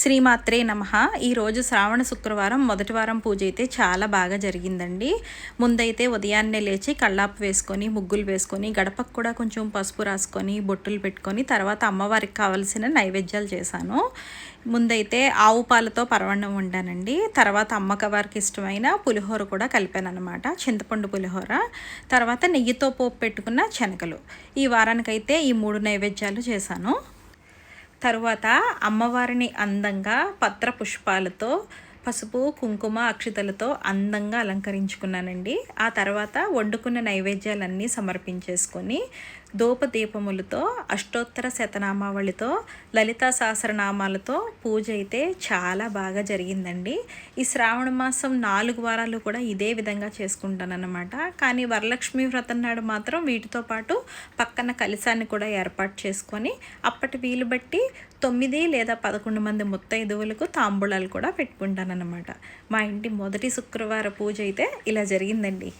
శ్రీమాత్రే నమః. ఈరోజు శ్రావణ శుక్రవారం మొదటి వారం పూజ అయితే చాలా బాగా జరిగిందండి. ముందైతే ఉదయాన్నే లేచి కళ్ళాపు వేసుకొని, ముగ్గులు వేసుకొని, గడపకు కూడా కొంచెం పసుపు రాసుకొని, బొట్టులు పెట్టుకొని, తర్వాత అమ్మవారికి కావలసిన నైవేద్యాలు చేశాను. ముందైతే ఆవు పాలతో పరవన్నం వండానండి. తర్వాత అమ్మవారికి ఇష్టమైన పులిహోర కూడా కలిపానన్నమాట, చింతపండు పులిహోర. తర్వాత నెయ్యితో పోపు పెట్టుకున్న శనగలు. ఈ వారానికైతే ఈ 3 నైవేద్యాలు చేశాను. తరువాత అమ్మవారిని అందంగా పత్ర పుష్పాలతో, పసుపు, కుంకుమ, అక్షితలతో అందంగా అలంకరించుకున్నానండి. ఆ తర్వాత వండుకున్న నైవేద్యాలన్నీ సమర్పించేసుకొని ధూపదీపములతో, అష్టోత్తర శతనామావళితో, లలితా సహస్రనామాలతో పూజ అయితే చాలా బాగా జరిగిందండి. ఈ శ్రావణ మాసం 4 వారాలు కూడా ఇదే విధంగా చేసుకుంటానన్నమాట. కానీ వరలక్ష్మి వ్రతం నాడు మాత్రం వీటితో పాటు పక్కన కలశాన్ని కూడా ఏర్పాటు చేసుకొని అప్పటి వీలు బట్టి 9 లేదా 11 మంది ముత్తైదువులకు తాంబూలాలు కూడా పెట్టుకుంటానన్నమాట. మా ఇంటి మొదటి శుక్రవార పూజ అయితే ఇలా జరిగిందండి.